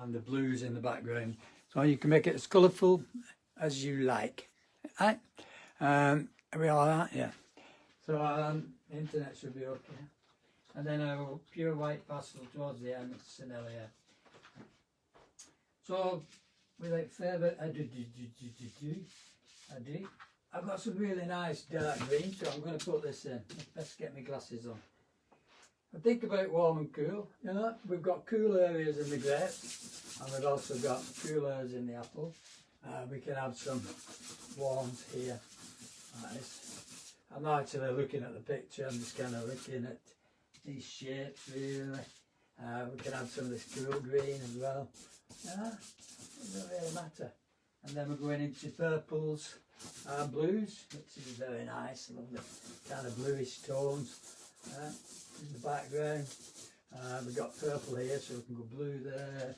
and the blues in the background, so you can make it as colourful as you like. Right? Are we all right? Yeah. So the internet should be okay. And then I will pure white pastel towards the end. It's an area. So without further ado, I've got some really nice dark green, so I'm going to put this in. Best get my glasses on. I think about warm and cool. You know, we've got cool areas in the grapes, and we've also got cool areas in the apple. We can have some warmth here. Nice. I'm not actually looking at the picture. I'm just kind of looking at these shapes really. We can have some of this cool green as well. Yeah, it doesn't really matter. And then we're going into purples and blues, which is very nice. I love the kind of bluish tones in the background. We've got purple here, so we can go blue there.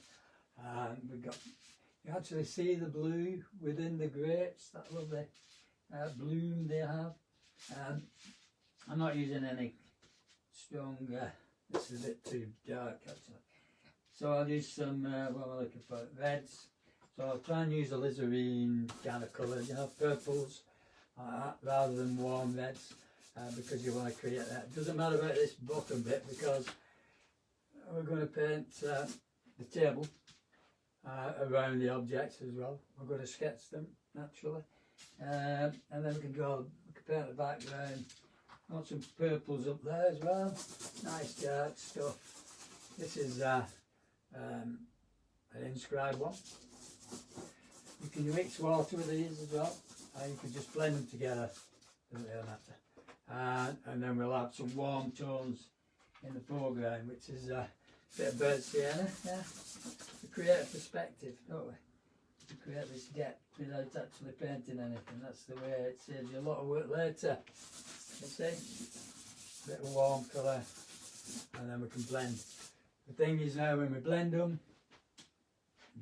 We've got, you actually see the blue within the grapes, that lovely bloom they have. I'm not using any strong, this is a bit too dark actually. So I'll use some, what am I looking for, reds. So I'll try and use alizarin kind of colours, you know, purples, rather than warm reds, because you want to create that. It doesn't matter about this bottom bit, because we're going to paint the table around the objects as well. We're going to sketch them naturally, and then we can paint the background. Got some purples up there as well. Nice dark stuff. This is an inscribed one. You can mix water with these as well, you can just blend them together, doesn't really matter. And then we'll have some warm tones in the foreground, which is a bit of burnt sienna. Yeah, we create a perspective, don't we? To create this depth without actually painting anything. That's the way it saves you a lot of work later. You see, a bit of warm colour, and then we can blend. The thing is now when we blend them,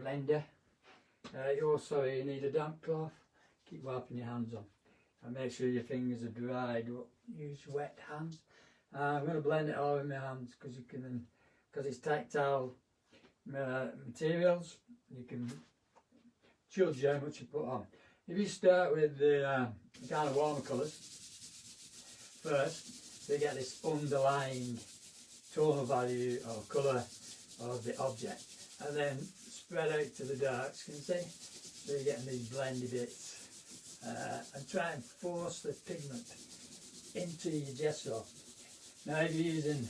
blender, you need a damp cloth. Keep wiping your hands on, and make sure your fingers are dry. Don't use wet hands. I'm going to blend it all in my hands because it's tactile materials. You can judge how much you put on. If you start with the kind of warmer colours first, so you get this underlying tonal value or colour of the object, and then spread out to the darks, can you see? So you're getting these blendy bits, and try and force the pigment into your gesso. Now if you're using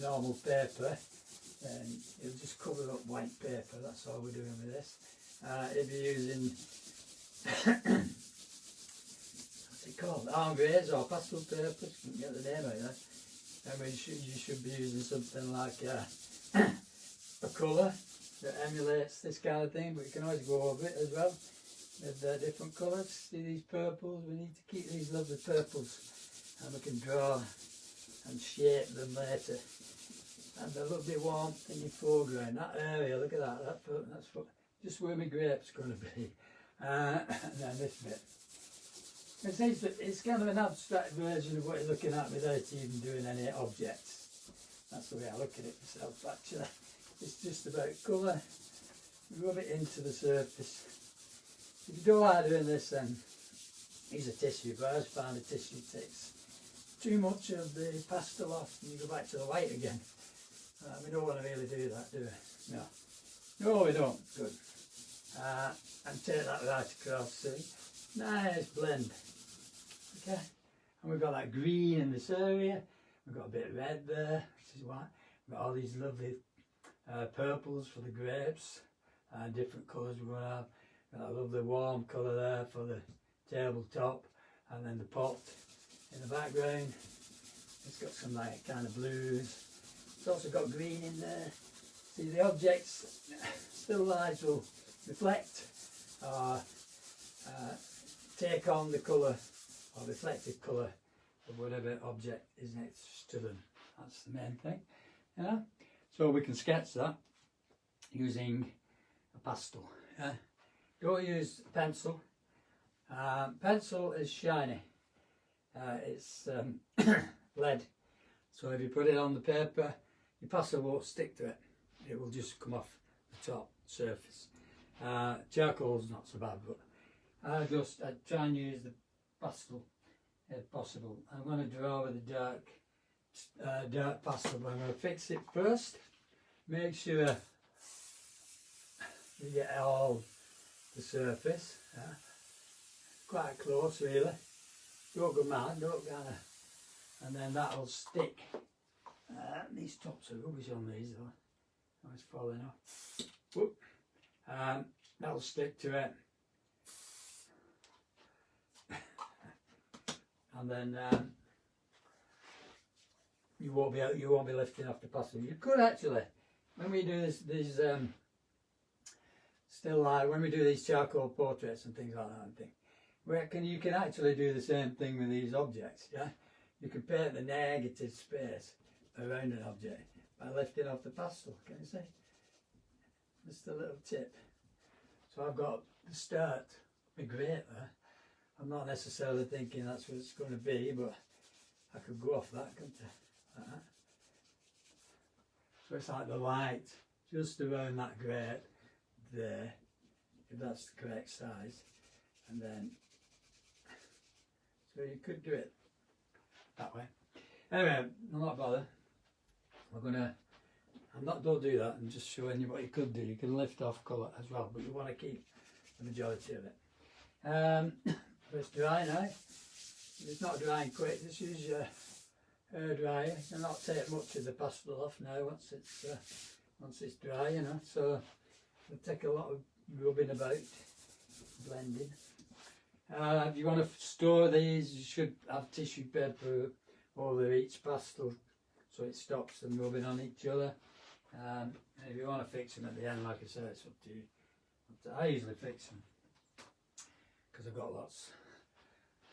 normal paper, then it'll just cover up white paper. That's all we're doing with this. If you're using what's it called, engrais or pastel papers, can't get the name out of that. I mean, you should be using something like a colour that emulates this kind of thing, but you can always go over it as well with different colours. See these purples? We need to keep these lovely purples, and we can draw and shape them later. And the lovely warmth in your foreground, that area, look at that, that's just where my grape's going to be. And then this bit. It's kind of an abstract version of what you're looking at without even doing any objects. That's the way I look at it myself actually. It's just about colour, rub it into the surface. If you don't like doing this, then use a tissue, but I just find a tissue takes too much of the pastel off and you go back to the white again. We don't want to really do that, do we? No, we don't. Good. And take that right across, see? Nice blend. Okay, and we've got that green in this area, we've got a bit of red there, which is white. We've got all these lovely purples for the grapes, different colours we're going to have. We've got a lovely warm colour there for the tabletop, and then the pot in the background. It's got some like kind of blues. It's also got green in there. See, the objects, still light will reflect or take on the colour or reflective colour of whatever object is next to them. That's the main thing. Yeah? So we can sketch that using a pastel. Yeah? Don't use pencil. Pencil is shiny. It's lead, So if you put it on the paper, your pastel won't stick to it. It will just come off the top surface. Charcoal's not so bad, but I try and use the pastel if possible. I'm going to draw with the dark pastel, but I'm going to fix it first. Make sure you get all the surface. Quite close, really. Don't go mad, don't kind of, and then that'll stick. These tops are rubbish on these though. Oh, it's falling off. Whoop. That'll stick to it. And then you won't be lifting off the pastel. You could actually, when we do these still life, when we do these charcoal portraits and things like that, you can actually do the same thing with these objects. Yeah, you can paint the negative space around an object by lifting off the pastel. Can you see? Just a little tip. So I've got the start, my grate there. I'm not necessarily thinking that's what it's going to be, but I could go off that, couldn't I? Like that. So it's like the light just around that grate there, if that's the correct size, and then so you could do it that way. Anyway, I'm not bothered. Don't do that. I'm just showing you what you could do. You can lift off colour as well, but you want to keep the majority of it. It's dry now. If it's not drying quick, just use your hair dryer. You cannot take much of the pastel off now once it's dry, you know. So it'll take a lot of rubbing about, blending. If you want to store these, you should have tissue paper over each pastel so it stops them rubbing on each other. And if you want to fix them at the end, like I said, it's up to you. I usually fix them because I've got lots.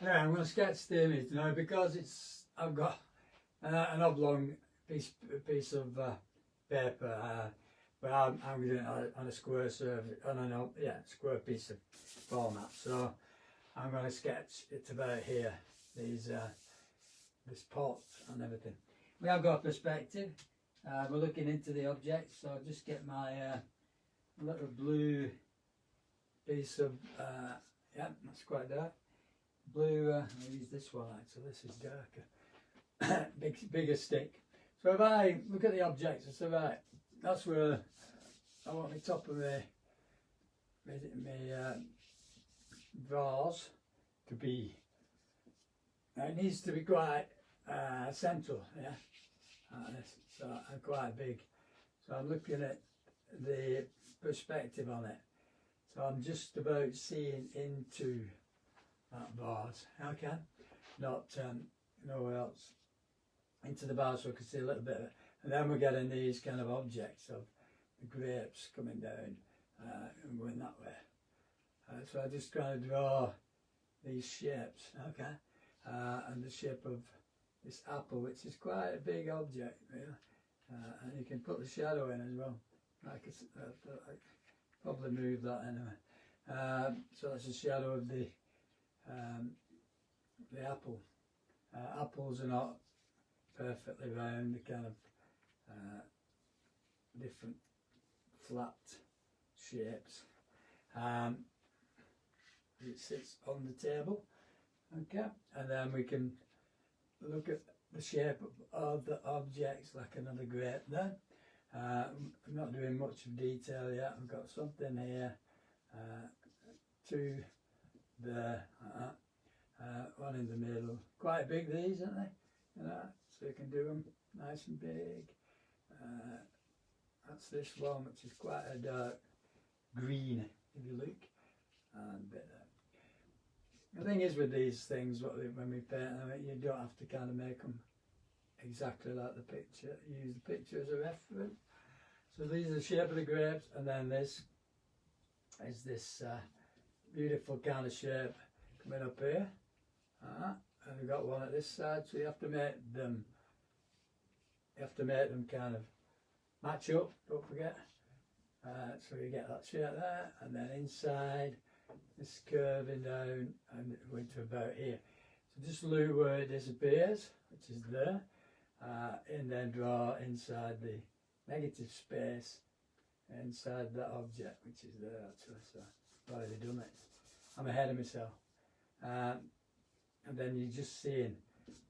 Anyway, I'm going to sketch the image now because I've got an oblong piece of paper, but I'm doing it on a square surface, square piece of format. So I'm going to sketch it about here. This pot and everything. We have got perspective. We're looking into the object, so I'll just get my little blue piece of that's quite dark. Blue. I'll use this one actually. This is darker. Bigger stick. So if I look at the object, I say right, that's where I want the top of my vase to be. Now it needs to be quite central, yeah, like this. So and quite big. So I'm looking at the perspective on it. So I'm just about seeing into that vase. Okay, not nowhere else. Into the vase so I can see a little bit of it. And then we're getting these kind of objects of the grapes coming down and going that way. So I just try to draw these shapes, okay, and the shape of this apple, which is quite a big object, really. And you can put the shadow in as well. I probably move that anyway. So that's the shadow of the apple. Apples are not perfectly round, they're kind of different flat shapes. It sits on the table, okay, and then we can look at the shape of the objects like another grape there. I'm not doing much of detail yet. I've got something here, two there, one in the middle. Quite big these, aren't they? You know, so you can do them nice and big. That's this one, which is quite a dark green, if you look, and a bit there. The thing is with these things, when we paint them, you don't have to kind of make them exactly like the picture. You use the picture as a reference. So these are the shape of the grapes, and then this is this beautiful kind of shape coming up here. And we've got one at this side, so you have to make them kind of match up, don't forget. So you get that shape there, and then inside this curving down and going to about here. So just look where it disappears, which is there, and then draw inside the negative space inside that object, which is there actually. So I've already done it. I'm ahead of myself. And then you're just seeing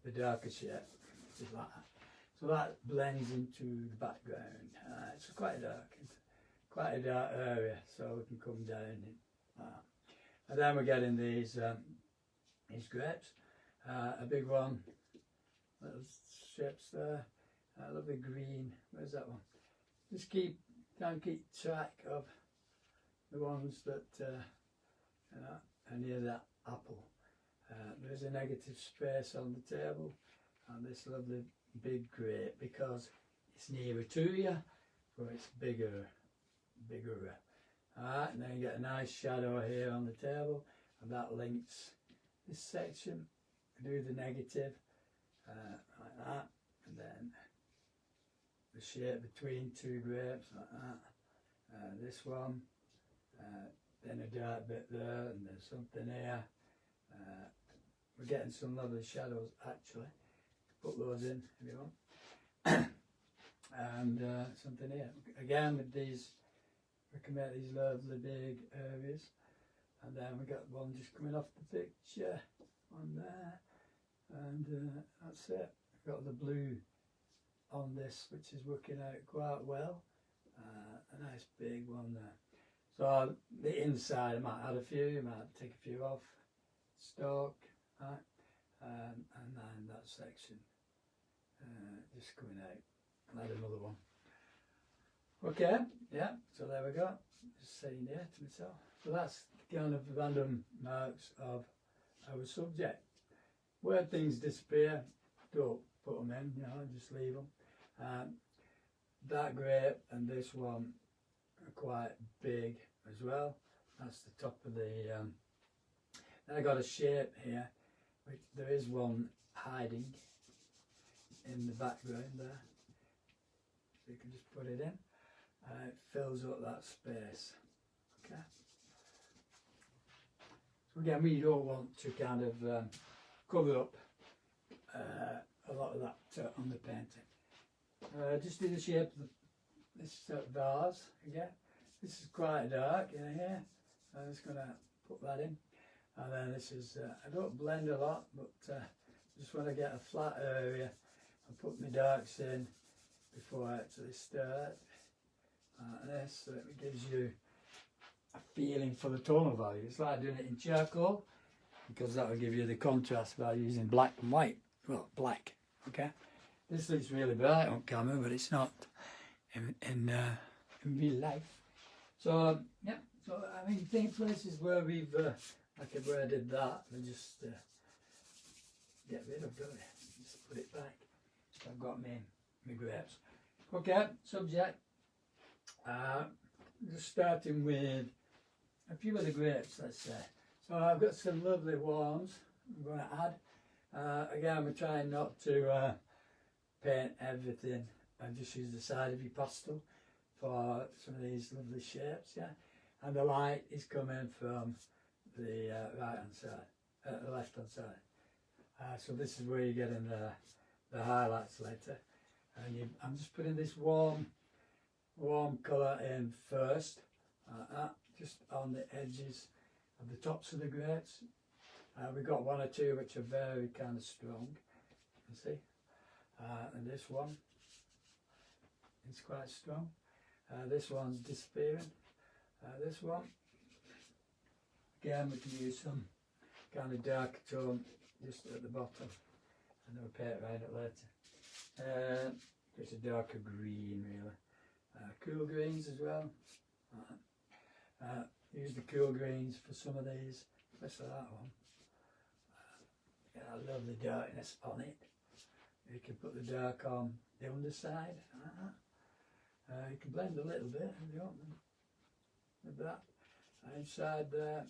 the darker shape, just like that. So that blends into the background. It's quite a dark area, so we can come down in like that. And then we're getting these grapes. A big one, little shapes there. A lovely green. Where's that one? Just try and keep track of the ones that are near that apple. There's a negative space on the table, and this lovely big grape, because it's nearer to you, so it's bigger. Alright, and then you get a nice shadow here on the table, and that links this section. Do the negative like that, and then the shape between two grapes like that. This one, then a dark bit there, and there's something here. We're getting some lovely shadows actually. Put those in if you want. And something here. Again with these, we can make these lovely big areas. And then we got one just coming off the picture, one there, and that's it. We've got the blue on this, which is working out quite well. A nice big one there. So the inside, I might add a few, might take a few off, stalk, right? And then that section just coming out. I'll add another one. Okay, yeah, so there we go. Just saying there to myself. So that's kind of random marks of our subject. Where things disappear, don't put them in, you know, just leave them. That grape and this one are quite big as well. That's the top of the. Then I got a shape here, which there is one hiding in the background there. So you can just put it in. It fills up that space. Okay. So again, we don't want to kind of cover up a lot of that on the painting. Just do the shape of this vase again. This is quite dark in here. I'm just going to put that in. And then this is, I don't blend a lot, but just want to get a flat area and put my darks in before I actually start. This, so it gives you a feeling for the tonal value. It's like doing it in charcoal, because that will give you the contrast value using black and white. Well, black, okay? This looks really bright on camera, but it's not in real life. So, yeah, so I mean, think places where we've, like where I did that, and just get rid of, don't I? Just put it back. So I've got my grapes. Okay, subject. Just starting with a few of the grapes, let's say. So I've got some lovely warms I'm going to add. Again, we're trying not to paint everything and just use the side of your pastel for some of these lovely shapes, yeah. And the light is coming from the right hand side, the left hand side. So this is where you're getting the highlights later. And I'm just putting this warm colour in first, just on the edges of the tops of the grapes. We've got one or two which are very kind of strong, you see. And this one is quite strong. This one's disappearing. This one, again, we can use some kind of dark tone just at the bottom, and then we'll paint it around it later. It's a darker green, really. Cool greens as well. Use the cool greens for some of these, especially that one. Get a lovely darkness on it. You can put the dark on the underside. You can blend a little bit if you want with that. Inside there,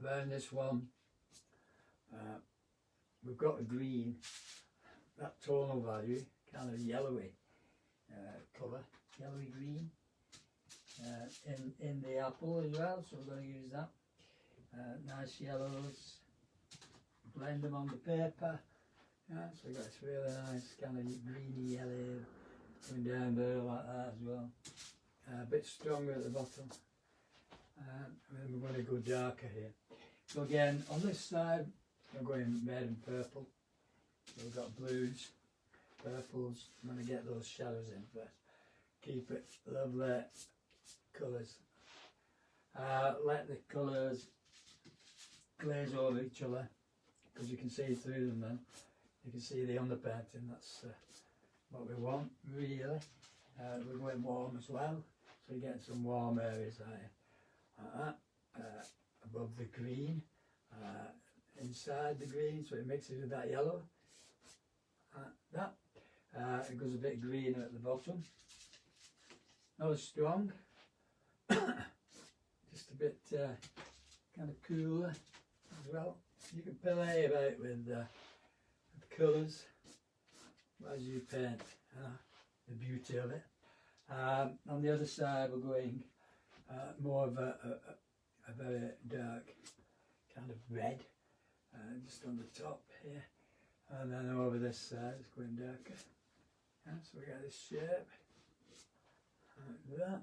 around this one, we've got a green, that tonal value, kind of yellowy colour, yellowy green, in the apple as well, so we're going to use that. Nice yellows, blend them on the paper, Yeah, so we've got this really nice kind of greeny yellow coming down there like that as well. A bit stronger at the bottom. And then we're going to go darker here. So again, on this side, we're going red and purple. So we've got blues, purples. I'm going to get those shadows in first. Keep it lovely colours. Let the colours glaze over each other, because you can see through them then. You can see the underpainting, that's what we want really. We're going warm as well, so you're getting some warm areas like that. Above the green, inside the green, so it mixes with that yellow. It goes a bit greener at the bottom. Not as strong, just a bit kind of cooler as well. You can play about with colours as you paint, the beauty of it. On the other side we're going more of a very dark kind of red, just on the top here, and then over this side it's going darker. So we got this shape like that,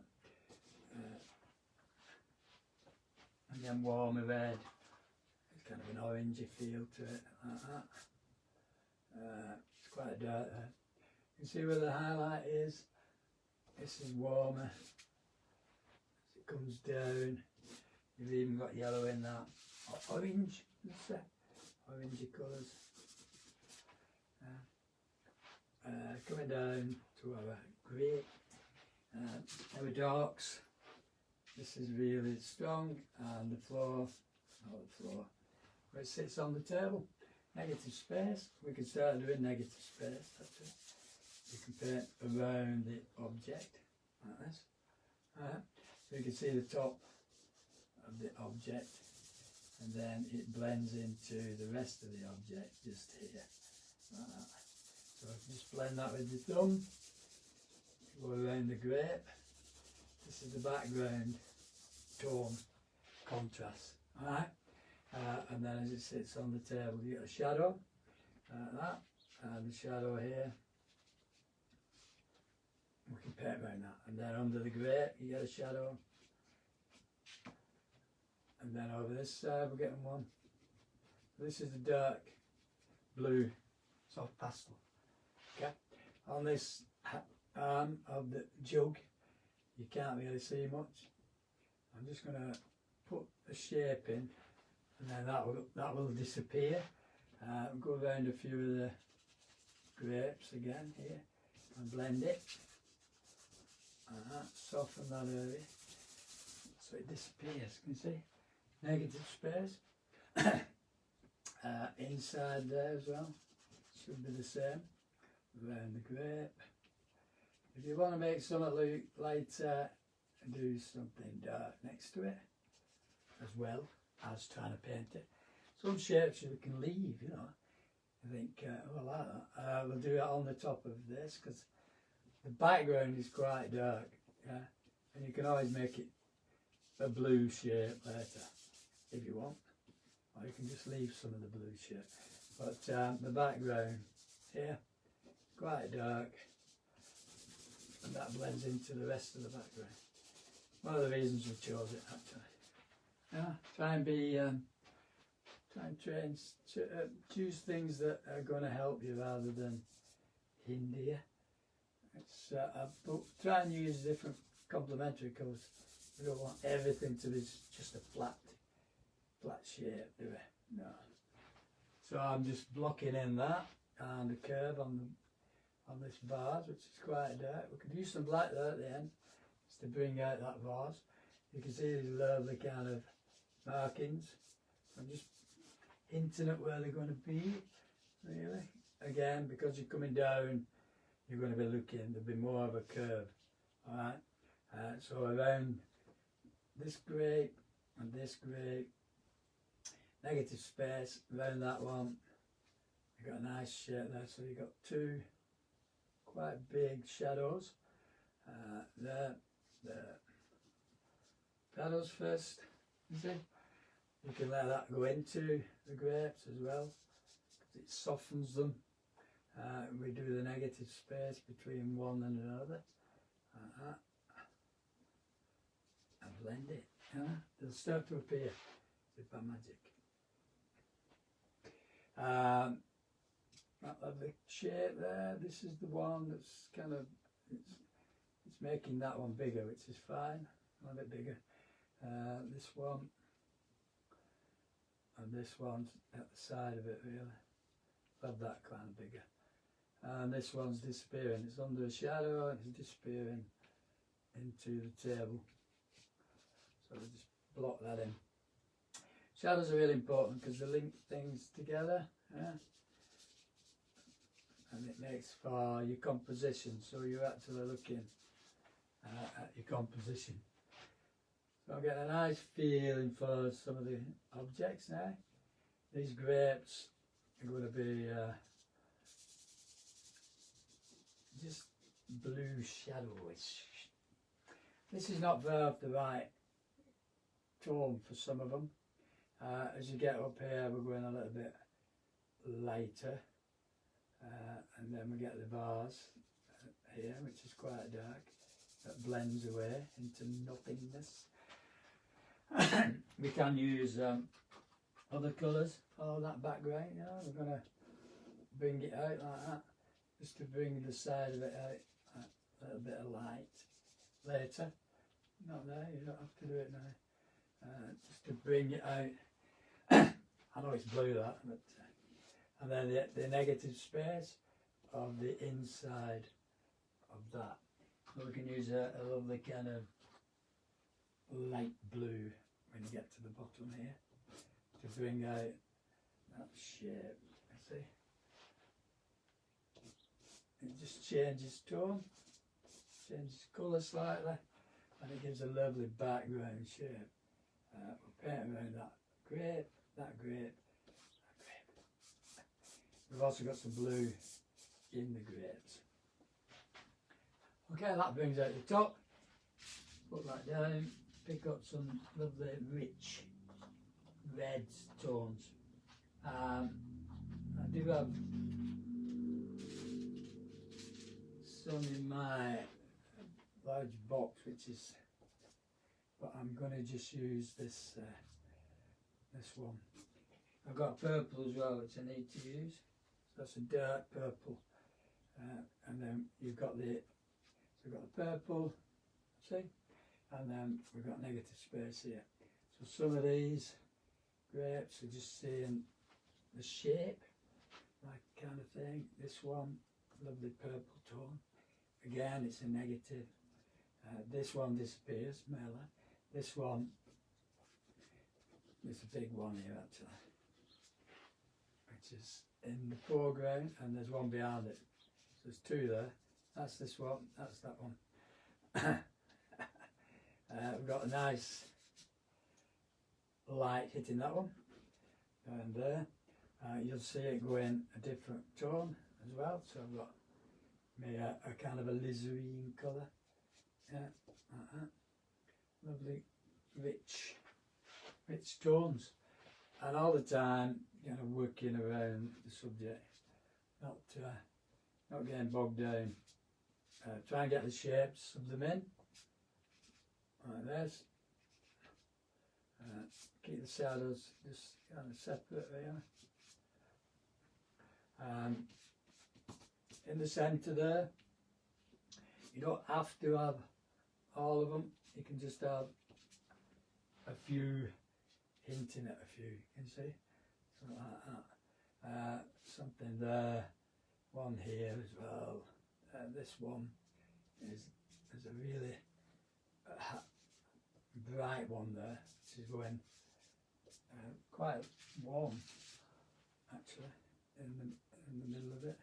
and then warmer red. It's kind of an orangey feel to it, like that. It's quite dark there. You can see where the highlight is. This is warmer. As it comes down, you've even got yellow in that. Orange, orangey colours. Coming down to our grey, our darks. This is really strong, and the floor, where it sits on the table. Negative space, we can start doing negative space, that's it. You can paint around the object, like this. So you can see the top of the object, and then it blends into the rest of the object just here, like that. So just blend that with the thumb, go around the grape. This is the background tone contrast, alright? And then as it sits on the table, you get a shadow, like that, and the shadow here, we can paint around that. And then under the grape, you get a shadow. And then over this side, we're getting one. This is the dark blue, soft pastel. Okay, on this arm of the jug, you can't really see much. I'm just going to put a shape in, and then that will disappear. Go around a few of the grapes again here and blend it. Soften that area so it disappears. Can you see? Negative space. Inside there as well, should be the same. Around the grape. If you want to make something look lighter, do something dark next to it, as well as trying to paint it. Some shapes you can leave, you know. I think, oh, I like that. We'll do it on the top of this, because the background is quite dark, yeah, and you can always make it a blue shape later, if you want, or you can just leave some of the blue shape. But the background here, quite dark, and that blends into the rest of the background. One of the reasons we chose it, actually. Yeah, try and be, choose things that are going to help you rather than hinder you. It's, but try and use different complementary colours. We don't want everything to be just a flat shape, do we? No. So I'm just blocking in that and a curve on this vase, which is quite dark. We could use some black there at the end, just to bring out that vase. You can see these lovely kind of markings. I'm just hinting at where they're going to be, really. Again, because you're coming down, you're going to be looking, there'll be more of a curve. Alright, so around this grape and this grape, negative space around that one. You've got a nice shape there, so you've got two quite big shadows. There. Shadows first, you see? You can let that go into the grapes as well, because it softens them we do the negative space between one and another, and blend it. They'll start to appear with by magic. That lovely shape there, this is the one that's kind of, it's making that one bigger, which is fine, a bit bigger. This one and this one's at the side of it really, love that kind of bigger. And this one's disappearing, it's under a shadow and it's disappearing into the table. So we just block that in. Shadows are really important because they link things together, and it makes for your composition, so you're actually looking at your composition. So I'm getting a nice feeling for some of the objects now. These grapes are going to be just blue shadowish. This is not the right tone for some of them. As you get up here, we're going a little bit lighter, and then we get the bars here, which is quite dark, that blends away into nothingness. We can use other colours for that background, you know. We're going to bring it out like that, just to bring the side of it out, a little bit of light later. Not there, you don't have to do it now. Just to bring it out. I know it's blue that, but and then the negative space of the inside of that. So we can use a lovely kind of light blue when you get to the bottom here to bring out that shape. See, it just changes tone, changes colour slightly, and it gives a lovely background shape. We'll paint around that grape, that grape, that grape. We've also got some blue in the grapes. Okay, that brings out the top. Put that down, pick up some lovely rich red tones. I do have some in my large box, which is, but I'm going to just use this this one. I've got purple as well, which I need to use. So that's a dark purple, and then you've got the purple, see, and then we've got negative space here. So some of these grapes are just seeing the shape, that kind of thing. This one, lovely purple tone. Again, it's a negative. This one disappears, Mela. This one, there's a big one here actually, which is in the foreground, and there's one behind it. So there's two there. That's this one, that's that one. We've got a nice light hitting that one, and there. You'll see it going a different tone as well. So I've got maybe a kind of a alizarin colour. Yeah, like that. Lovely, rich tones, and all the time, you know, working around the subject, not getting bogged down. Try and get the shapes of them in, like this. Keep the shadows just kind of separate there. In the centre there, you don't have to have all of them, you can just have a few hinting at a few, you can see, something like that. Something there, one here as well. This one is a really bright one there, which is going quite warm actually in the middle of it.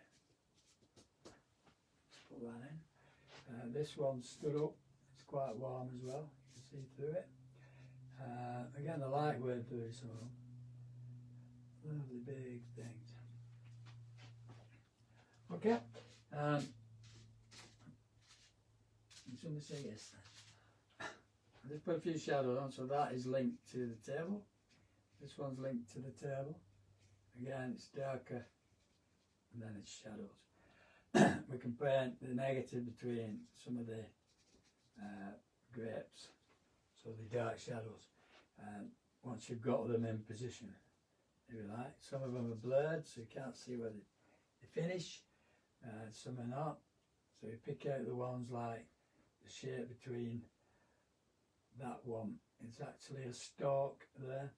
Let's put that in. This one stood up, it's quite warm as well, you can see through it. Again, the light going through some of them. Lovely big things. Okay, somebody say yes then. Just put a few shadows on, so that is linked to the table. This one's linked to the table. Again, it's darker and then it's shadows. We can paint the negative between some of the grapes, so the dark shadows, once you've got them in position, if you like. Some of them are blurred, so you can't see where they finish, some are not, so you pick out the ones like the shape between that one. It's actually a stalk there,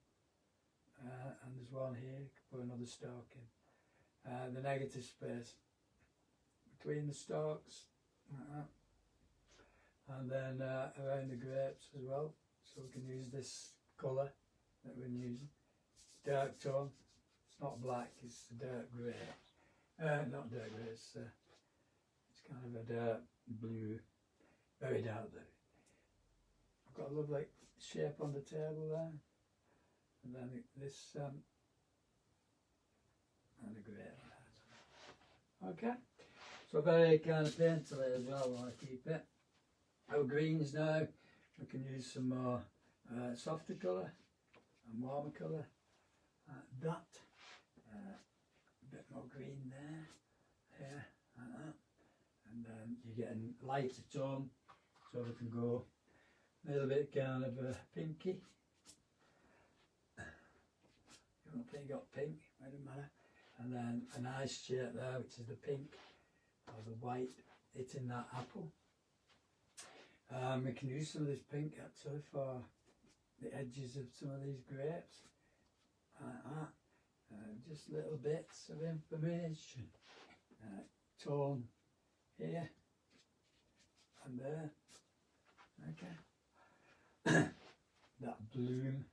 and there's one here, you can put another stalk in. The negative space between the stalks, like that. And then around the grapes as well, so we can use this colour that we're using, dark tone. It's not black, it's a dark grey, not dark grey, it's kind of a dark blue, very dark blue. I've got a lovely shape on the table there, and then this and the grey. Okay, so very kind of painterly as well, I want to keep it. Our greens now, we can use some more softer colour and warmer colour. A bit more green there, here, like that. And then you're getting lighter tone, so we can go a little bit kind of pinky. You don't think you got pink, it doesn't matter. And then a nice shade there, which is the pink or the white hitting that apple. We can use some of this pink actually for the edges of some of these grapes, like that. Just little bits of information. Tone here and there. Okay. That bloom.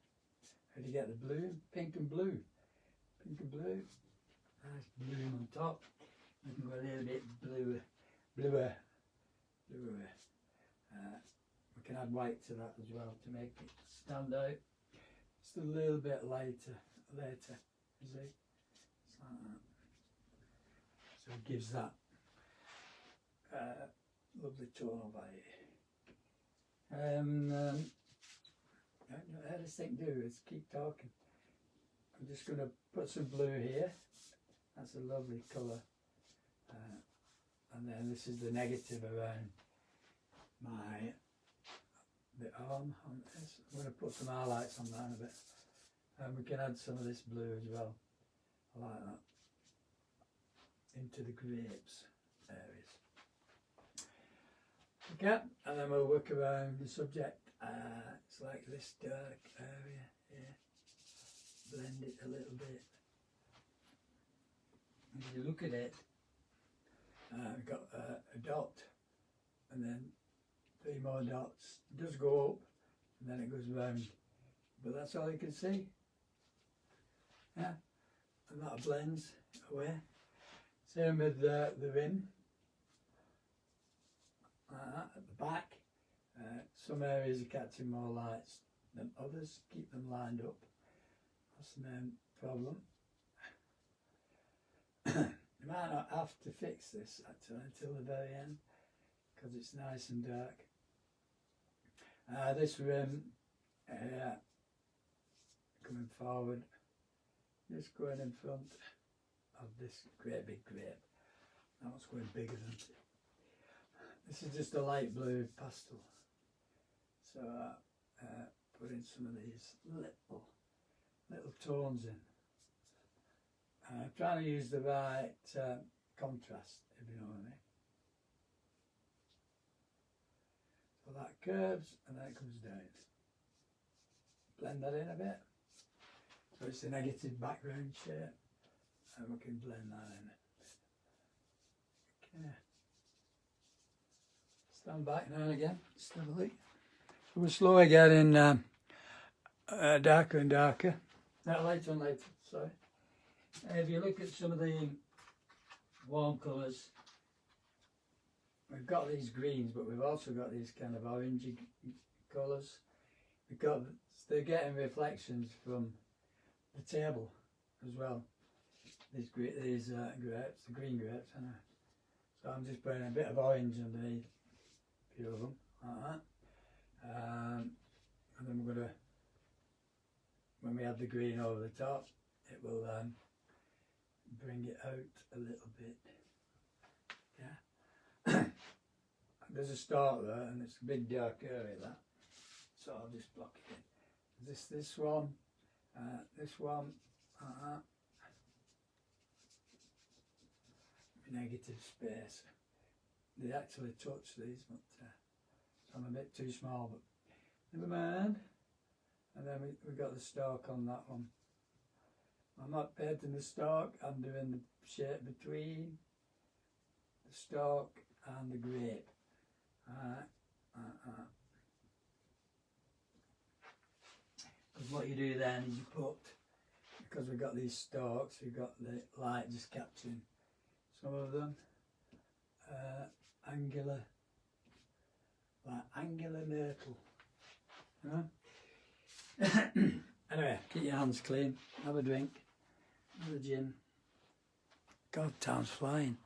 How do you get the bloom? Pink and blue. Pink and blue. Nice bloom on top. We can go a little bit bluer. We can add white to that as well to make it stand out. Just a little bit later, you see? It's like that. So it gives that lovely tone over here. How this thing do is keep talking. I'm just going to put some blue here. That's a lovely colour. And then this is the negative around the arm on this. I'm going to put some highlights on that in a bit. And we can add some of this blue as well. I like that. Into the grapes areas. Okay, and then we'll work around the subject. It's like this dark area here. Blend it a little bit. If you look at it, we've got a dot, and then 3 more dots. It does go up, and then it goes round, but that's all you can see. Yeah, and that blends away. Same with the rim, like that at the back. Some areas are catching more lights than others. Keep them lined up. That's the main problem. You might not have to fix this actually until the very end, because it's nice and dark. This rim coming forward, just going in front of this great big grape. That one's going bigger than it. This is just a light blue pastel. So put in some of these little tones in. Trying to use the right contrast, if you know what I mean. So that curves and then it comes down. Blend that in a bit. So it's a negative background shape, and we can blend that in. Okay. Stand back now and again, just have a look. So we're slowly getting darker and darker. Lighter and lighter, sorry. If you look at some of the warm colours, we've got these greens, but we've also got these kind of orangey colours. They're getting reflections from the table as well. These grapes, the green grapes, I know. So I'm just putting a bit of orange underneath a few of them, like that. And then we're going to, when we add the green over the top, it will bring it out a little bit. Yeah. There's a stalk there, and it's a big dark area that, so I'll just block it in. This one, this one, negative space. They actually touch these, but so I'm a bit too small, but never mind. And then we got the stalk on that one. I'm not painting the stalk, I'm doing the shape between the stalk and the grape. Because what you do then is you put, because we've got these stalks, we've got the light just capturing some of them, angular myrtle. Anyway, keep your hands clean, have a drink, have a gin. God, time's flying.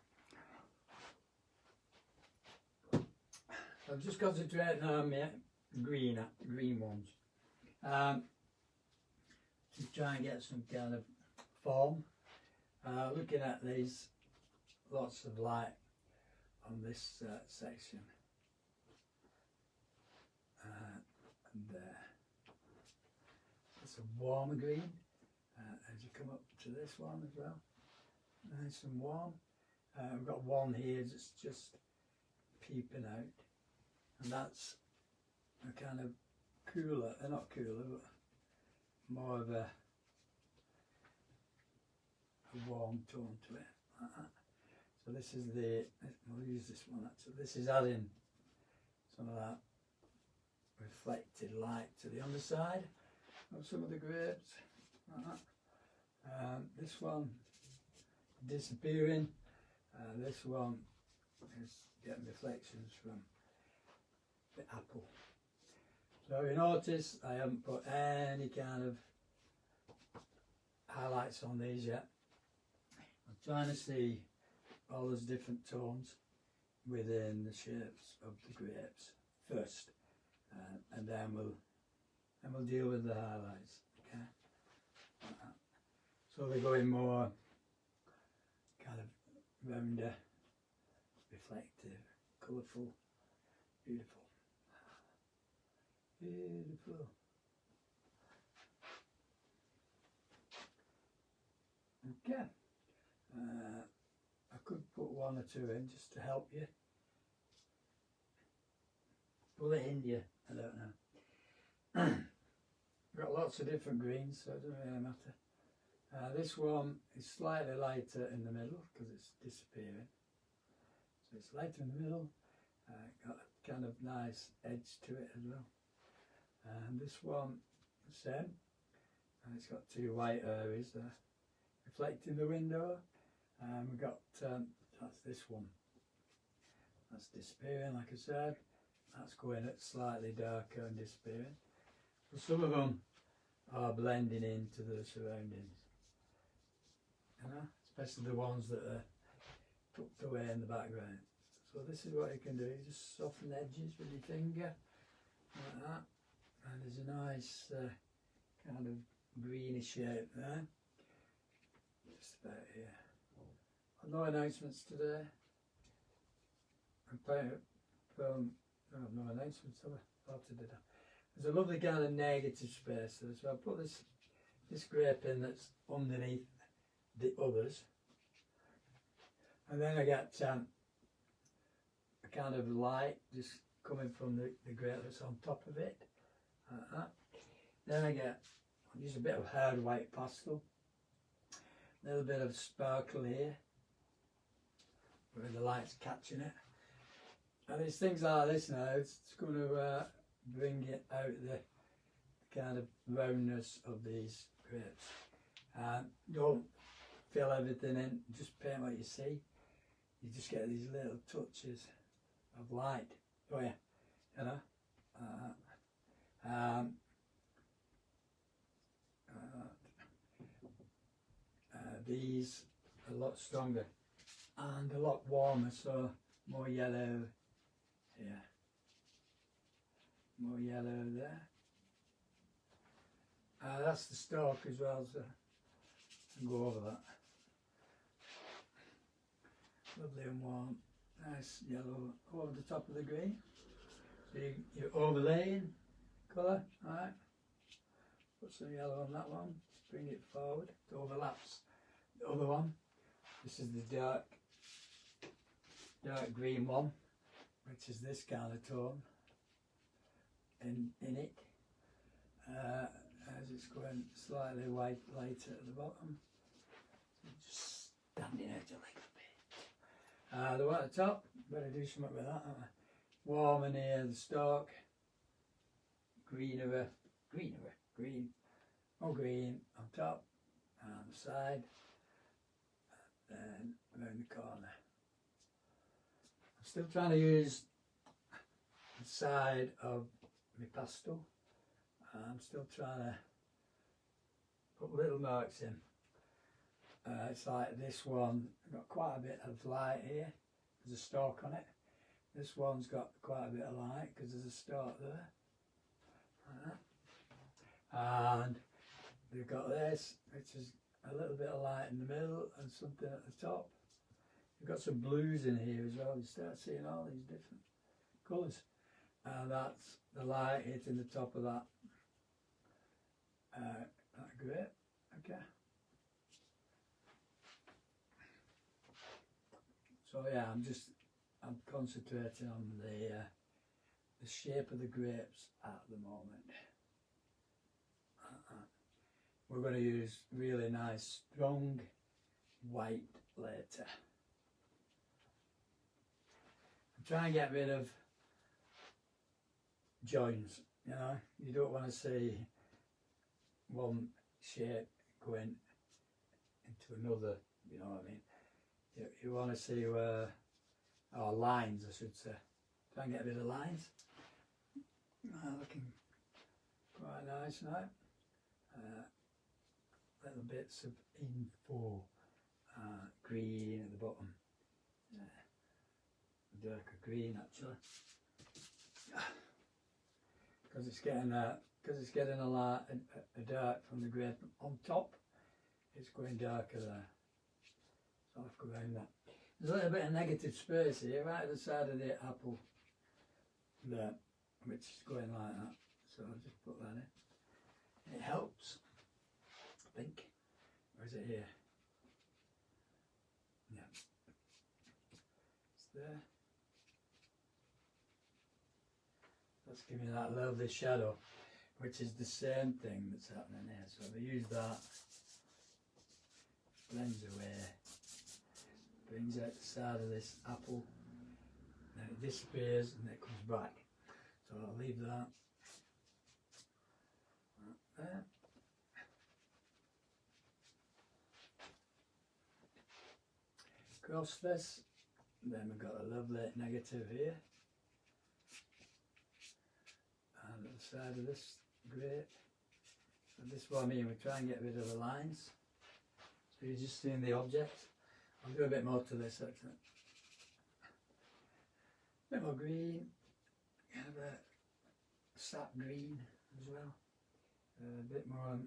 I'm just concentrating on my green ones. To try and get some kind of form. Looking at these, lots of light on this section. And there. It's a warmer green. As you come up to this one as well, nice and warm. We've got one here that's just peeping out, and that's a kind of cooler, not cooler, but more of a warm tone to it. So this is we'll use this one actually. This is adding some of that reflected light to the underside of some of the grapes. This one disappearing, this one is getting reflections from the apple. So you notice I haven't put any kind of highlights on these yet. I'm trying to see all those different tones within the shapes of the grapes first, and then we'll deal with the highlights. Okay. So they're going more kind of rounder, reflective, colourful, beautiful. Beautiful. Okay. I could put one or two in just to help you. Pull it in you, I don't know. Got lots of different greens, so it doesn't really matter. This one is slightly lighter in the middle because it's disappearing. So it's lighter in the middle, got a kind of nice edge to it as well. And this one, the same, and it's got two white areas there, reflecting the window. And we've got, that's this one, that's disappearing like I said, that's going at slightly darker and disappearing. So some of them are blending into the surroundings, you know, especially the ones that are tucked away in the background. So this is what you can do, you just soften the edges with your finger, like that. And there's a nice kind of greenish shape there, just about here. No announcements today. I have no announcements, have I? Thought I did. There's a lovely kind of negative space there, so I'll put this grape in that's underneath the others. And then I get a kind of light just coming from the grape that's on top of it. Then I use a bit of hard white pastel, a little bit of sparkle here where the light's catching it, and it's things like this now. It's going to bring it out the kind of roundness of these grapes. Don't fill everything in, just paint what you see. You just get these little touches of light. Oh yeah, you know. These are a lot stronger and a lot warmer, so more yellow here, more yellow there. That's the stalk as well, so I can go over that. lovely and warm, nice yellow over the top of the green. So you're overlaying colour, alright. Put some yellow on that one, just bring it forward, it overlaps the other one. This is the dark green one, which is this kind of tone in it. As it's going slightly white lighter at the bottom, so just standing out a little bit. The one at the top, better do something with that, haven't I? Warm in here, the stalk, green, more green on top and on the side, and then around the corner. I'm still trying to use the side of my pastel. I'm still trying to put little marks in. It's like this one, got quite a bit of light here, there's a stalk on it. This one's got quite a bit of light because there's a stalk there. Like that. And we've got this, which is a little bit of light in the middle and something at the top. We've got some blues in here as well. You start seeing all these different colours. And that's the light hitting the top of that. That's great. Okay. So yeah, I'm concentrating on the shape of the grapes at the moment. We're going to use really nice, strong white later. I'm trying to get rid of joins, you know. You don't want to see one shape going into another, you know what I mean. You want to see where, or lines I should say. Try and get rid of lines. Looking quite nice now. Little bits of info, green at the bottom. Darker green actually. Because it's getting a lot a dark from the grape on top. It's going darker there. So I'll have to go around that. There's a little bit of negative space here, right at the side of the apple there, which is going like that. So I'll just put that in. It helps, I think. Or is it here? Yeah. It's there. That's giving that lovely shadow, which is the same thing that's happening here. So if I use that, blends away, brings out the side of this apple, then it disappears and it comes back. So I'll leave that there. Across this, then we've got a lovely negative here. And at the side of this grape. So this is what I mean, we try and get rid of the lines. So you're just seeing the object. I'll do a bit more to this actually. A bit more green, kind of a sap green as well. A bit more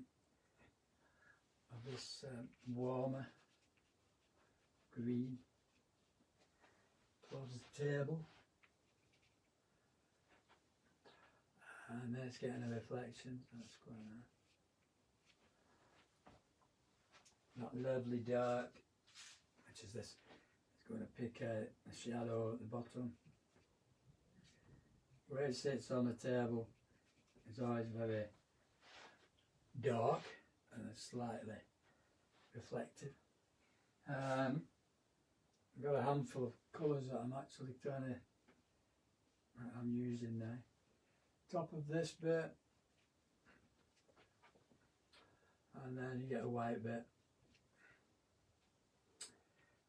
of this warmer green towards the table. And then it's getting a reflection, so that's quite nice. That lovely dark, which is this, it's going to pick out a shadow at the bottom. Where it sits on the table is always very dark and slightly reflective. I've got a handful of colours that I'm actually I'm using now. Top of this bit, and then you get a white bit,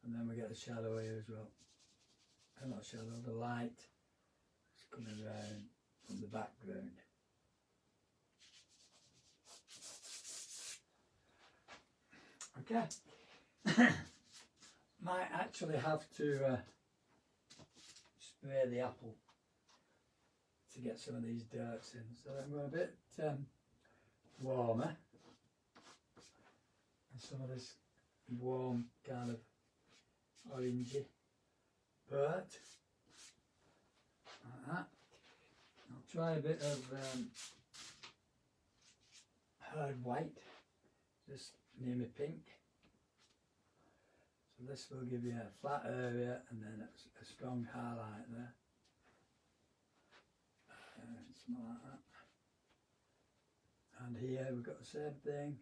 and then we get the shadow here as well. Not shadow, the light is coming around from the background. Okay. Might actually have to spray the apple to get some of these darks in. So I'm going a bit warmer. And some of this warm kind of orangey burnt. Like that. I'll try a bit of hard white, just near my pink. So this will give you a flat area and then a strong highlight there. Something like that. And here we've got the same thing,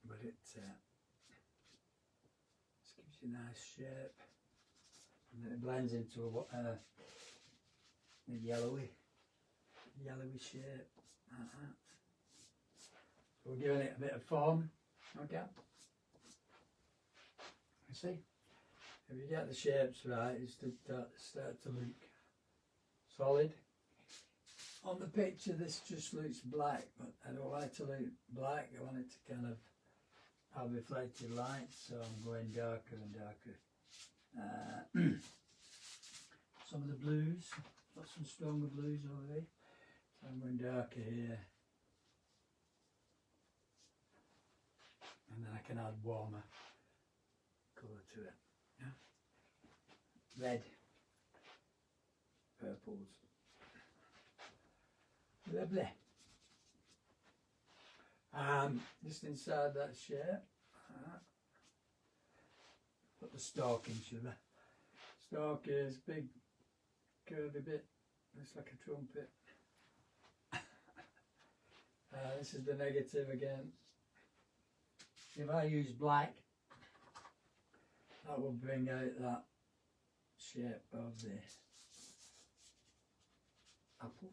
but it just gives you a nice shape, and then it blends into a yellowy shape like that. So we're giving it a bit of form. Okay, you see, if you get the shapes right, it's to start to look solid. On the picture this just looks black, but I don't like to look black. I want it to kind of have reflected light, so I'm going darker and darker. Some of the blues, got some stronger blues over here, so I'm going darker here, and then I can add warmer colour to it. Yeah? Red, purples. Lovely. Just inside that shape, put the stalk in sugar. Stalk is big, curvy bit, looks like a trumpet. This is the negative again. If I use black, that will bring out that shape of the apple.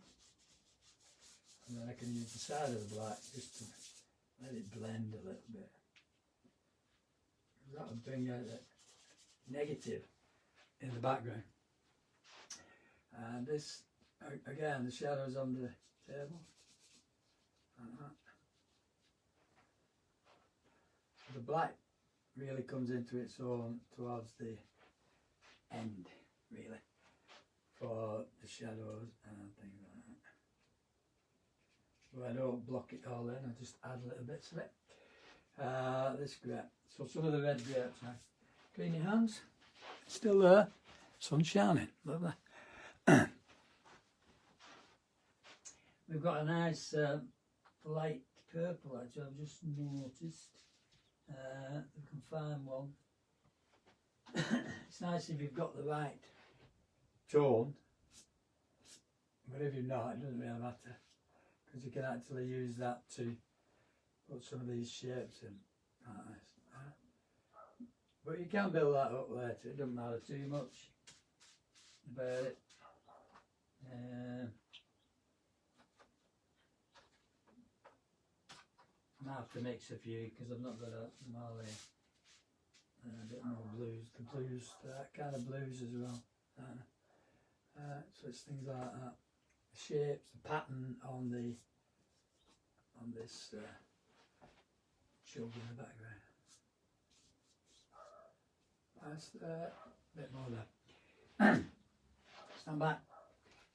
And then I can use the side of the black just to let it blend a little bit. That will bring out that negative in the background. And this, again, the shadows on the table. Like that. So the black really comes into its own towards the end, really, for the shadows and things like that. But I don't block it all in, I just add little bits of it. This grape, so some of the red grapes now. Clean your hands, still there, sun's shining, lovely. We've got a nice light purple actually, I've just noticed. We can find one. It's nice if you've got the right tone, but if you're not, it doesn't really matter, because you can actually use that to put some of these shapes in. Like this. But you can build that up later, it doesn't matter too much about it. I might have to mix a few because I've not got them all here. A bit more blues, that kind of blues as well. So it's things like that. The shapes, the pattern on this children in the background. That's a bit more there. Stand back.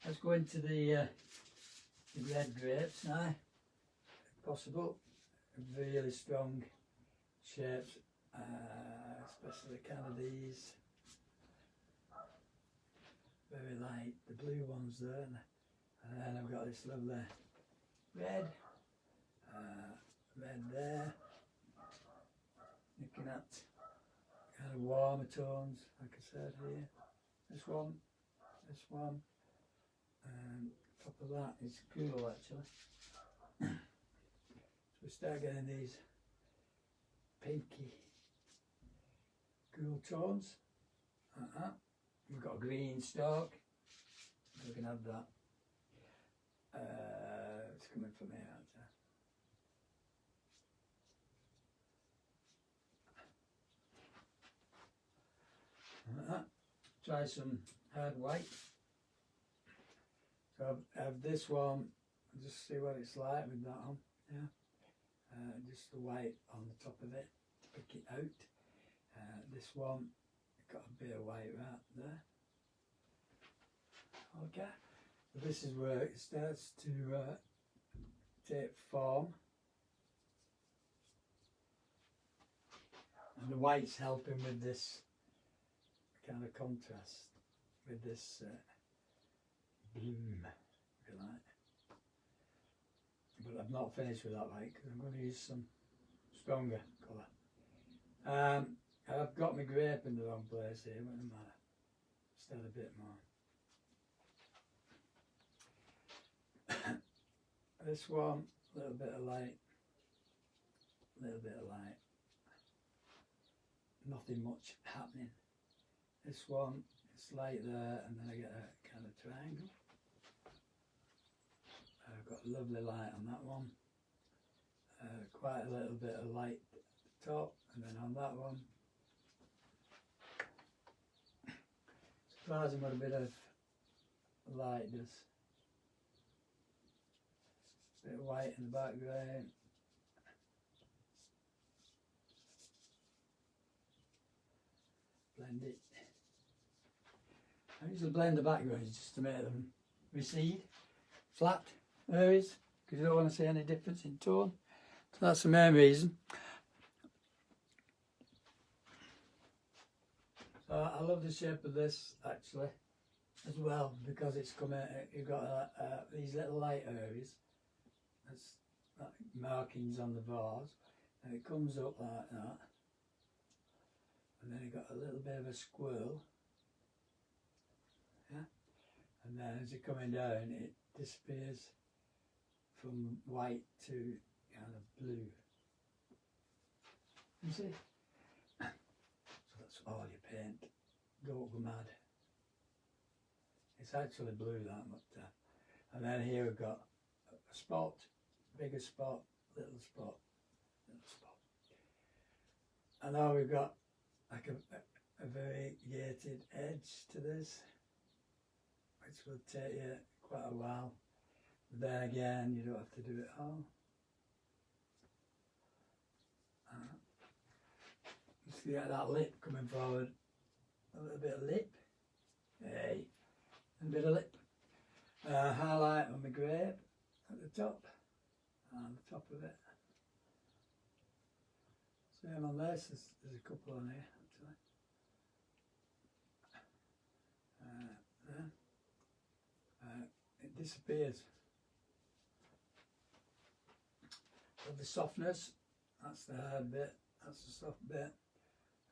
Let's go into the red grapes now, if possible. Really strong shapes, especially kind of these. Very light, the blue ones there, and then I've got this lovely red, red there. Looking at kind of warmer tones, like I said here. This one, and top of that is cool actually. So we start getting these pinky cool tones, like that. We've got a green stalk, we can have that. It's coming from here, like that. Try some hard white. So I have this one, just see what it's like with that on, yeah. Just the white on the top of it to pick it out. This one, got a bit of white right there. Okay, so this is where it starts to take form. And the white's helping with this kind of contrast, with this bloom, if you like. But I've not finished with that white because I'm going to use some stronger colour. I've got my grape in the wrong place here, what doesn't matter. Just add a bit more. This one, a little bit of light, nothing much happening. This one, it's light there, and then I get a kind of triangle. I've got lovely light on that one, quite a little bit of light at the top, and then on that one, surprising what a bit of light does. A bit of white in the background. Blend it. I usually blend the backgrounds just to make them recede, flat areas, because you don't want to see any difference in tone. So that's the main reason. So I love the shape of this actually as well, because it's coming. You've got these little light areas. That's like markings on the vase, and it comes up like that. And then you've got a little bit of a swirl, yeah, and then as you're coming down it disappears from white to kind of blue, you see. So that's all you paint, go mad. It's actually blue that much, and then here we've got a spot, bigger spot, little spot, little spot, and now we've got like a variegated edge to this, which will take you quite a while. But then again, you don't have to do it all. Just get that lip coming forward, a little bit of lip, hey, and a bit of lip. Highlight on the grape at the top, and the top of it. Same on this, there's a couple on here actually. It disappears. So the softness, that's the hard bit, that's the soft bit.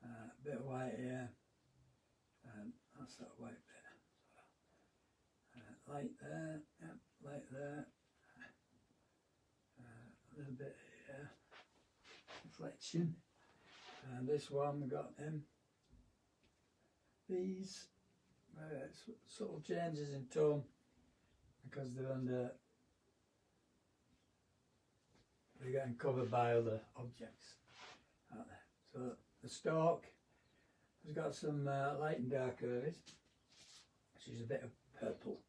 A bit of white here, and that's that white bit. Light there, yeah, light there. A little bit here, reflection. And this one we got these subtle changes in tone because they're getting covered by other objects, aren't they? So the stalk has got some light and dark areas, which is a bit of purple.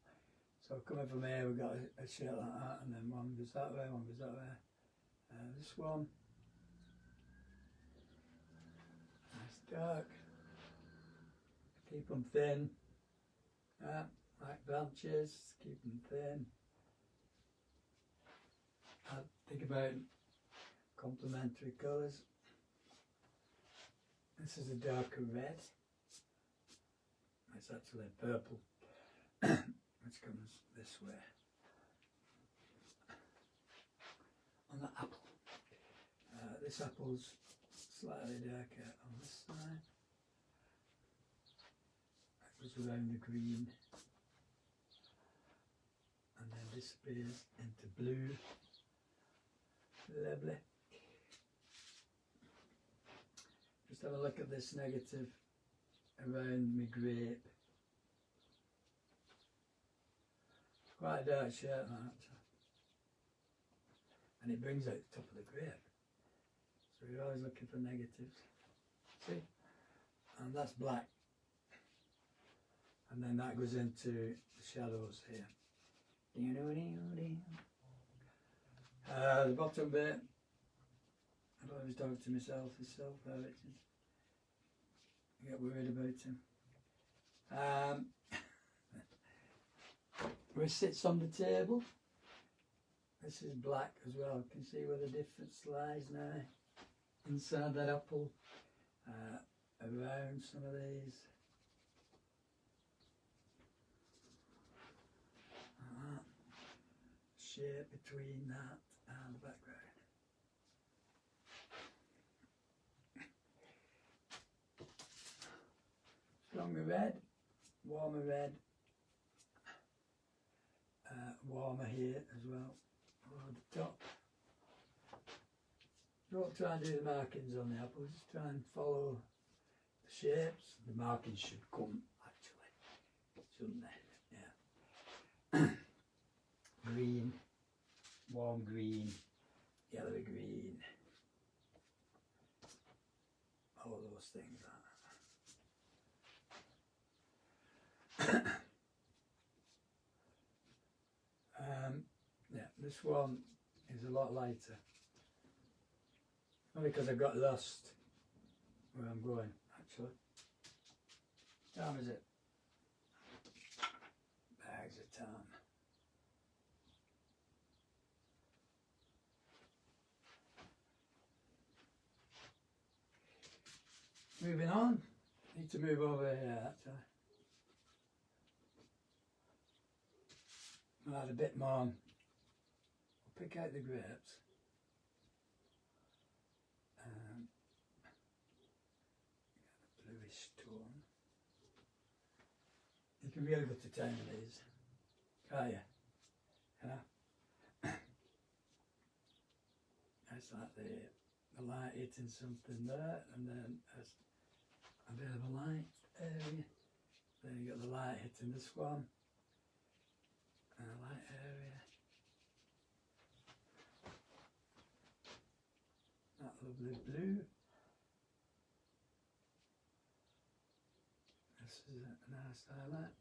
So coming from here we've got a shape like that, and then one goes that way, one goes that way. This one, nice dark, keep them thin, like branches, keep them thin. I think about complementary colours. This is a darker red, it's actually purple, which comes this way. On the apple. This apple's slightly darker on this side. That goes around the green and then disappears into blue. Lovely. Just have a look at this negative around my grape. Quite a dark shirt that, and it brings out the top of the grape. So you're always looking for negatives. See? And that's black. And then that goes into the shadows here. The bottom bit, I always talk to myself, it's self-directed. I get worried about him. Where it sits on the table, this is black as well. You can see where the difference lies now. Inside that apple, around some of these. Like that. Shape between that and the background. Stronger red, warmer red, warmer here as well, over the top. Don't try and do the markings on the apple, just try and follow the shapes. The markings should come actually, shouldn't they? Yeah. Green, warm green, yellowy green, all those things like that. Yeah, this one is a lot lighter. Only because I got lost where I'm going, actually. What time is it? Bags of time. Moving on. Need to move over here, actually. I'll add a bit more. I'll pick out the grapes. Get the bluish tone. You can really go to town with these, can't you? You know? It's like the light hitting something there, and then a bit of a light area. Then you got the light hitting this one, and a light area. That lovely blue. This is a nice highlight.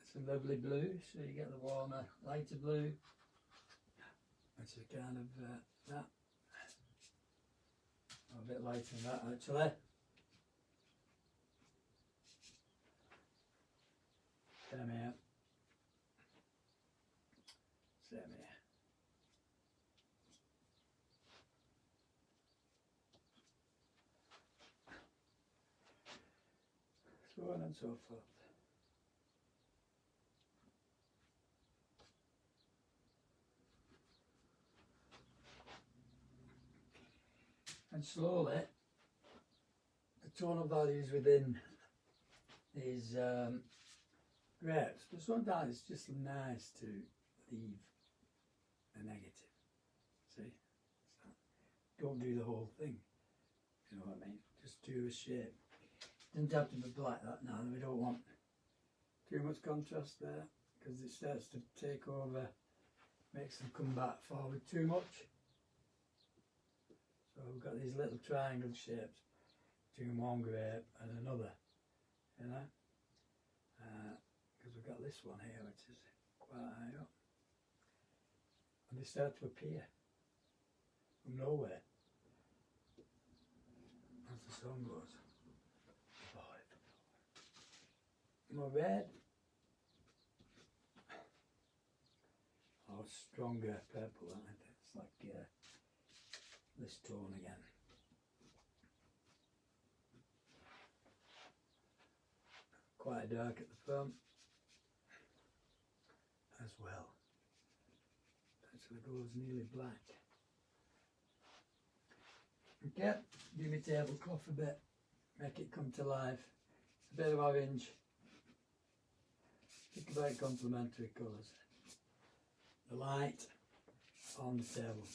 It's a lovely blue, so you get the warmer, lighter blue. Which is kind of that. A bit lighter than that actually. Same here. Same here. So on and so forth. And slowly, the tonal values within these grapes, but sometimes it's just nice to leave a negative. See? Don't do the whole thing, you know what I mean? Just do a shape. Doesn't have to be like that now, we don't want too much contrast there, because it starts to take over, makes them come back forward too much. So we've got these little triangle shapes between one grape and another, you know, because we've got this one here which is quite high up, and they start to appear from nowhere as the sun goes. More red, or stronger purple, isn't it? It's like this tone again. Quite dark at the front as well. Actually goes nearly black. Okay, give my tablecloth a bit, make it come to life. A bit of orange. Think about complementary colours. The light on the table.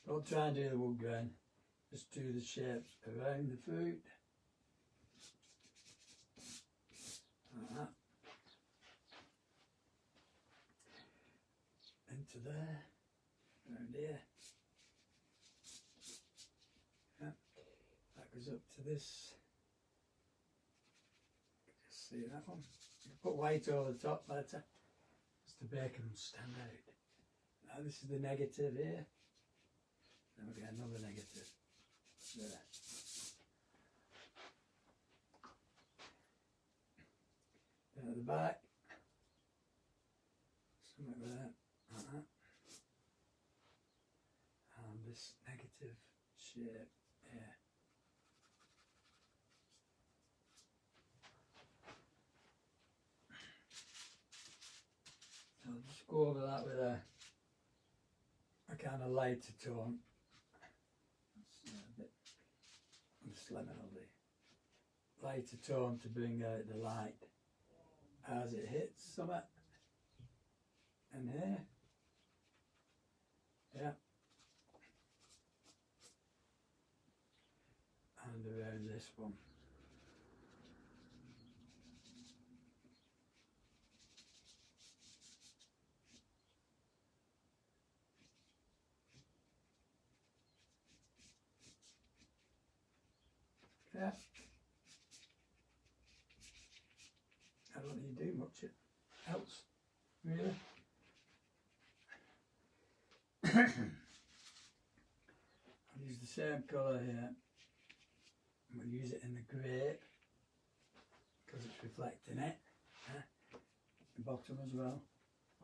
Don't try and do the wood grain, just do the shapes around the fruit. Like that. Into there, around here. Yeah. That goes up to this. Just see that one. You put white over the top later, just to make them stand out. Now this is the negative here. Then we get another negative there. Then at the back, something there, like that. And this negative shape here. kind of lighter tone. That's a bit just liminal, the lighter tone to bring out the light as it hits something in here. Yeah. And around this one. Yeah. I don't need to do much else, really. I'll use the same colour here. We'll use it in the grey because it's reflecting it. The bottom as well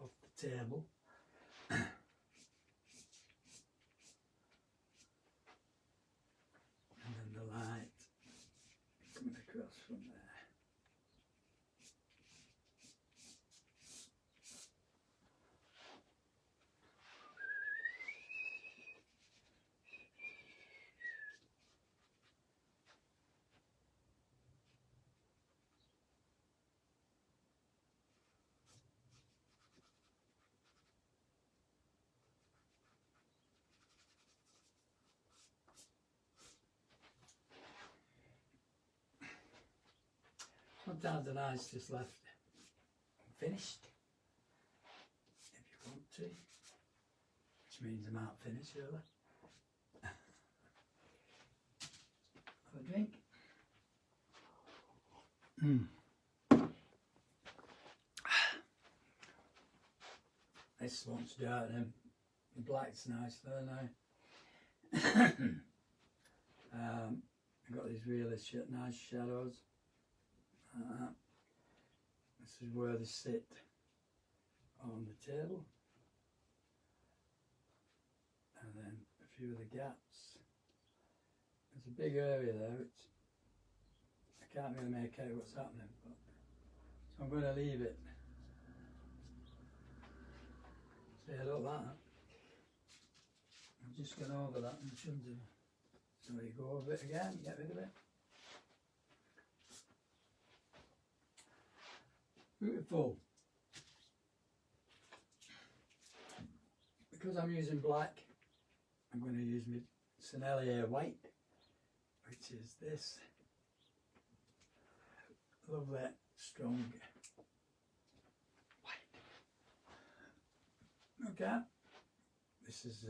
of the table. And then the light coming across from there. Sometimes the night's just left unfinished, if you want to, which means I'm out finished really. Have a drink. This one's dark and the black's nice there now. I've got these really nice shadows. This is where they sit on the table, and then a few of the gaps. There's a big area there which I can't really make out what's happening, but so I'm going to leave it. See, I don't like that. I've just gone over that and shouldn't have. So you go over it again, get rid of it. Beautiful. Because I'm using black, I'm going to use my Sennelier white, which is this lovely, strong white. Okay, this is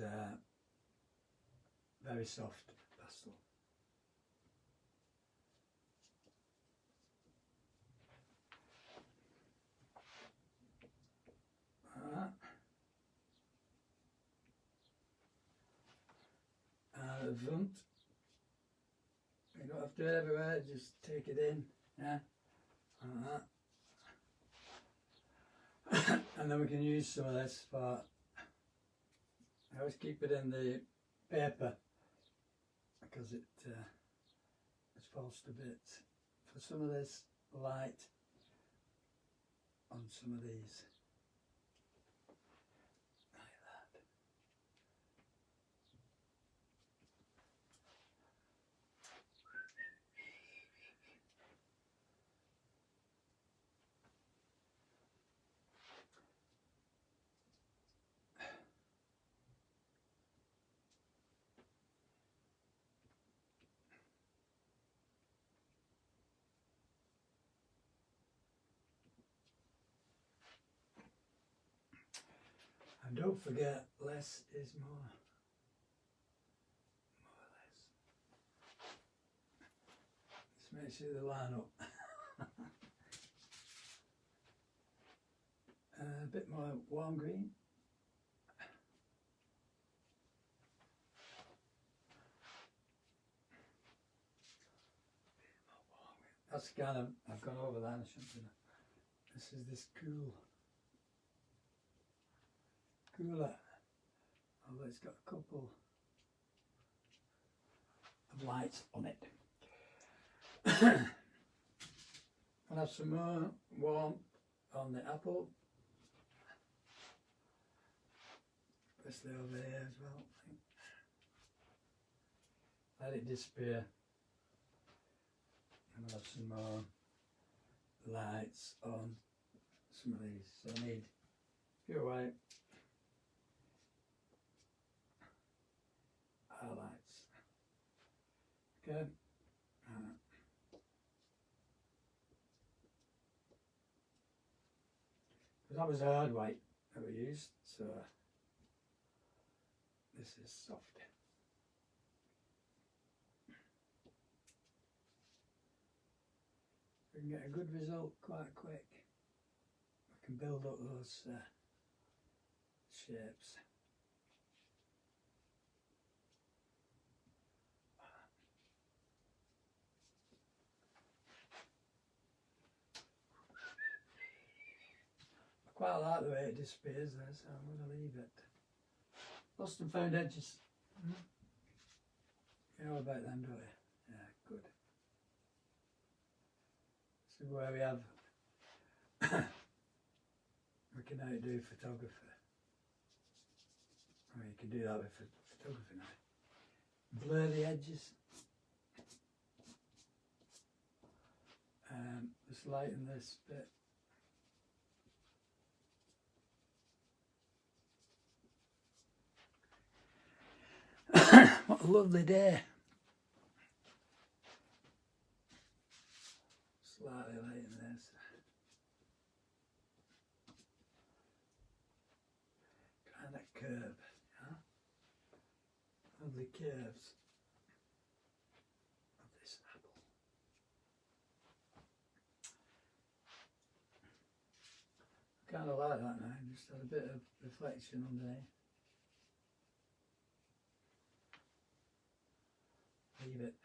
very soft pastel. And at the front, you don't have to everywhere, just take it in, yeah, and then we can use some of this for, I always keep it in the paper because it falls to bits, for some of this light on some of these. And don't forget, less is more. More or less. Just make sure they line up. A bit more warm green. That's kind of, I've gone over that, I shouldn't do that. This is this cooler, although it's got a couple of lights on it. I'll have some more warm on the apple. especially over here as well. I think. Let it disappear. And we'll have some more lights on some of these. So I need pure white, highlights. Okay. That was hard white that we used, so this is soft. We can get a good result quite quick. We can build up those shapes. I quite like the way it disappears there, so I'm going to leave it. Lost and found edges. You know about them, don't you? Yeah, good. This is where we have we can now do photography. I mean, you can do that with photography now. Blur the edges. Just lighten this bit. What a lovely day. Slightly lighten this. Kind of curve, yeah? Lovely curves of this apple. Kind of like that now, just had a bit of reflection underneath. Leave it.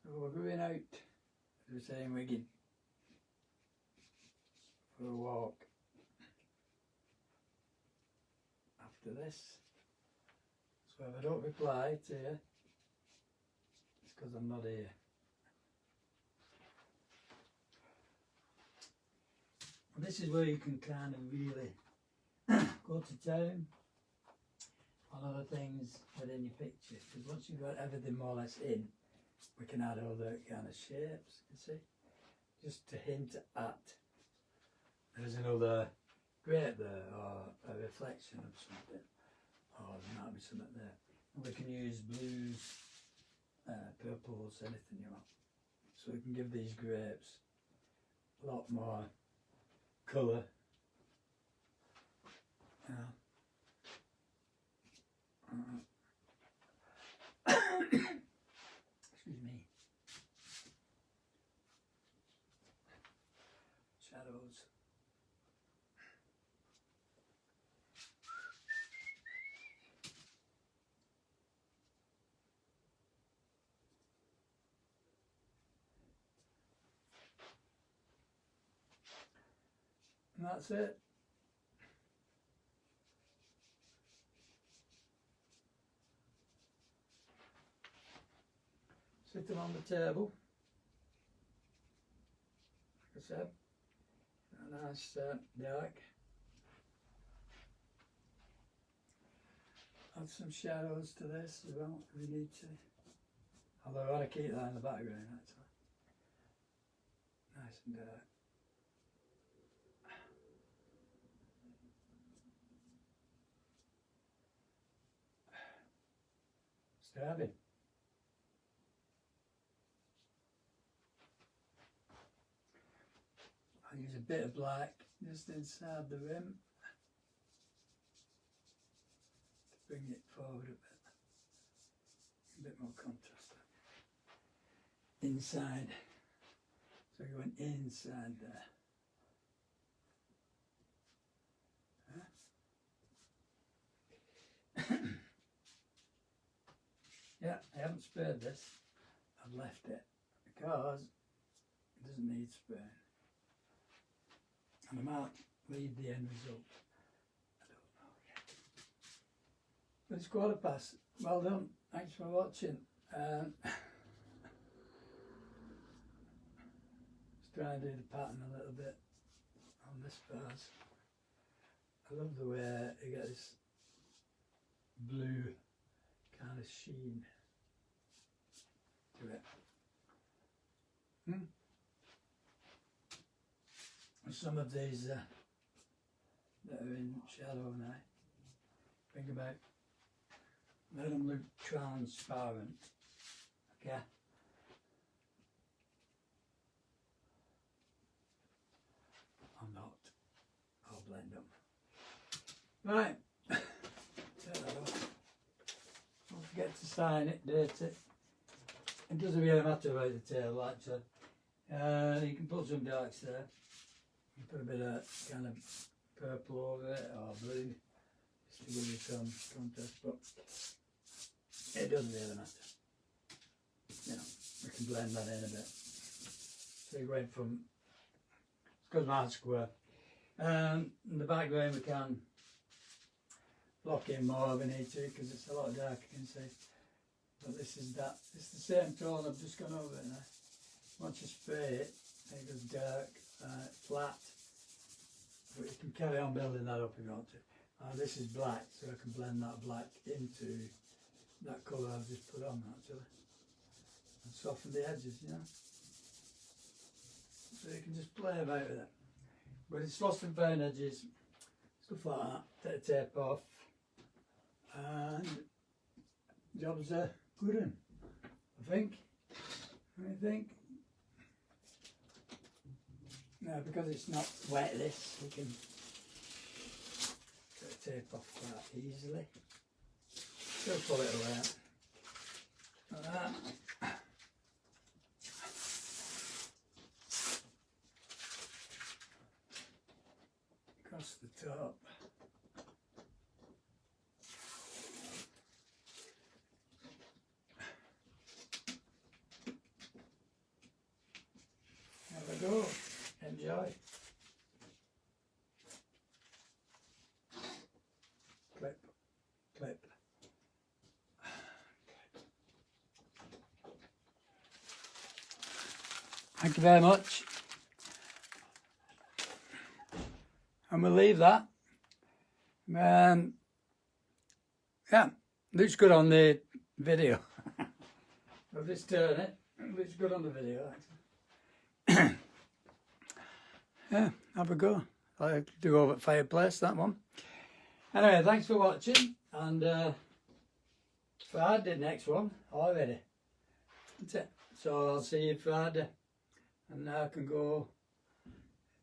So we're going out, as we say in Wigan, for a walk. After this, so if I don't reply to you, it's because I'm not here. And this is where you can kind of really go to town on other things within your picture, because once you've got everything more or less in, we can add other kind of shapes, you see, just to hint at there's another grape there, or a reflection of something, or there might be something there. And we can use blues, purples, anything you want. So we can give these grapes a lot more colour. Excuse me. Shadows. And that's it. Sit them on the table, like I said, a nice dark. Add some shadows to this as well if we need to. Although I want to keep that in the background actually. Nice and dark. Starving. I'll use a bit of black just inside the rim to bring it forward a bit more contrast. Inside, so going inside there. Yeah, I haven't sprayed this, I've left it because it doesn't need spraying. And I might leave the end result, I don't know yet. But it's 1:15, well done, thanks for watching. try and do the pattern a little bit on this vase. I love the way you get this blue kind of sheen to it. And some of these that are in shadow now, think about let them look transparent, okay? I'm not, I'll blend them. Right, take that off. Don't forget to sign it, date it. It doesn't really matter about the tail, like I said. You can put some darks there. You put a bit of kind of purple over it, or blue, just to give you some contrast, but it doesn't really matter. You know, we can blend that in a bit. So you went from, because mine's square. In the background we can block in more if we need to, because it's a lot darker, you can see. But this is that, it's the same tone, I've just gone over it now. Once you spray it, it goes dark, flat. But you can carry on building that up if you want to. This is black, so I can blend that black into that colour I've just put on actually. And soften the edges, you know. So you can just play about with it. But it's lost and found edges, stuff like that, take the tape off. And jobs are good in, I think. What do you think? Now because it's not wet this, we can get the tape off quite easily. Still pull it away. Like that. Across the top. There we go. Enjoy. Clip, clip. Thank you very much. And we'll leave that. Yeah, looks good on the video. I'll just turn it. It looks good on the video, actually. Yeah, have a go. I do over at Fireplace, that one. Anyway, thanks for watching. And Friday, next one, already. That's it. So I'll see you Friday. And now I can go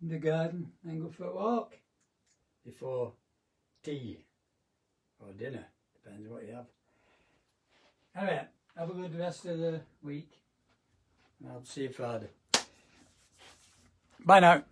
in the garden and go for a walk before tea or dinner, depends what you have. Anyway, have a good rest of the week and I'll see you Friday. Bye now.